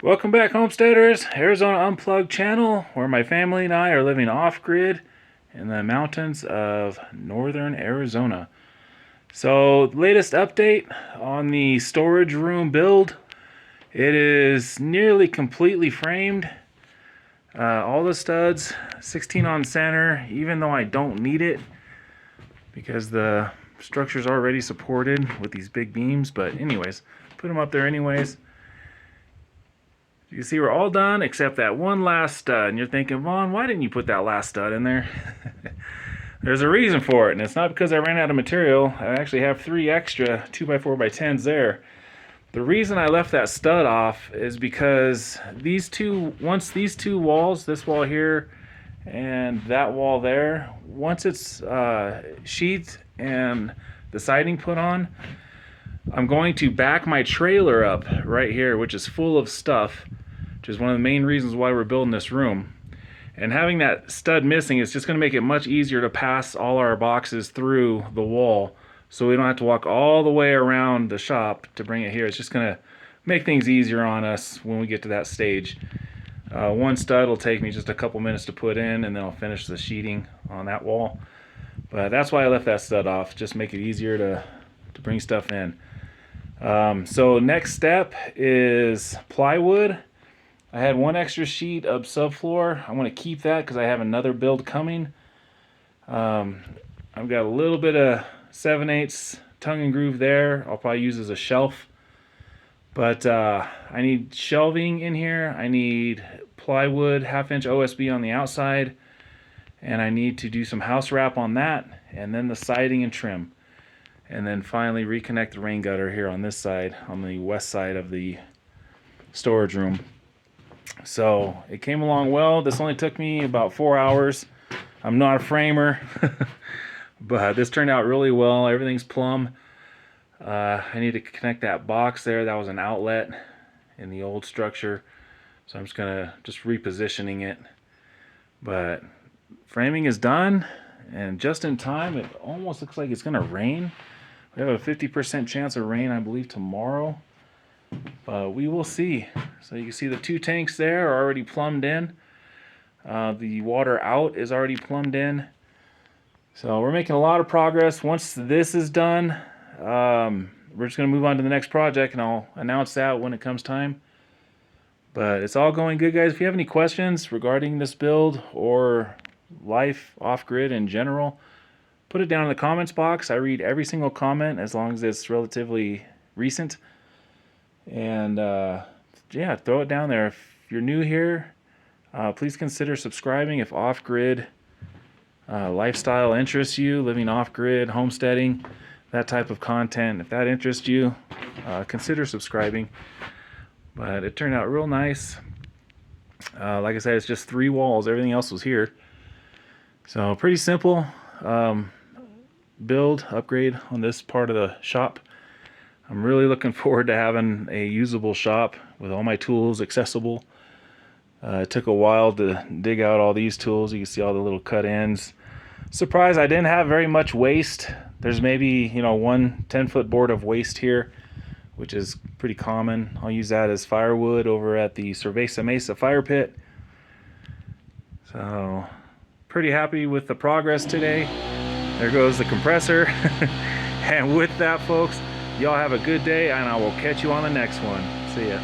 Welcome back, homesteaders. Arizona Unplugged channel, where my family and I are living off-grid in the mountains of northern Arizona. So, latest update on the storage room build. It is nearly completely framed. All the studs, 16 on center, even though I don't need it because the structure's already supported with these big beams. But anyways, put them up there anyways. You see we're all done except that one last stud, and you're thinking, Vaughn, why didn't you put that last stud in there? There's a reason for it, and it's not because I ran out of material. I actually have 3 extra 2x4x10s there. The reason I left that stud off is because once these two walls, this wall here and that wall there, once it's sheathed and the siding put on, I'm going to back my trailer up right here, which is full of stuff, which is one of the main reasons why we're building this room. And having that stud missing is just going to make it much easier to pass all our boxes through the wall, so we don't have to walk all the way around the shop to bring it here. It's just going to make things easier on us when we get to that stage. One stud will take me just a couple minutes to put in, and then I'll finish the sheeting on that wall. But that's why I left that stud off, just make it easier to bring stuff in. So next step is plywood. I had 1 extra sheet of subfloor. I want to keep that because I have another build coming. I've got a little bit of 7/8 tongue and groove there. I'll probably use as a shelf. But I need shelving in here. I need plywood, 1/2-inch OSB on the outside. And I need to do some house wrap on that. And then the siding and trim. And then finally reconnect the rain gutter here on this side, on the west side of the storage room. So it came along well. This only took me about 4 hours. I'm not a framer, but this turned out really well. Everything's plumb. I need to connect that box there. That was an outlet in the old structure. So I'm just gonna repositioning it. But framing is done, and just in time. It almost looks like it's gonna rain. We have a 50% chance of rain, I believe, tomorrow. But we will see. So you can see the 2 tanks there are already plumbed in. The water out is already plumbed in. So we're making a lot of progress. Once this is done, we're just going to move on to the next project, and I'll announce that when it comes time. But it's all going good, guys. If you have any questions regarding this build or life off-grid in general, put it down in the comments box. I read every single comment as long as it's relatively recent. And yeah, throw it down there. If you're new here, please consider subscribing if off-grid lifestyle interests you, living off-grid, homesteading, that type of content. If that interests you, consider subscribing. But it turned out real nice. Like I said, it's just 3 walls. Everything else was here. So pretty simple build, upgrade on this part of the shop. I'm really looking forward to having a usable shop with all my tools accessible. It took a while to dig out all these tools. You can see all the little cut ends. Surprised I didn't have very much waste. There's maybe, one 10-foot board of waste here, which is pretty common. I'll use that as firewood over at the Cerveza Mesa fire pit. So, pretty happy with the progress today. There goes the compressor. And with that, folks, y'all have a good day, and I will catch you on the next one. See ya.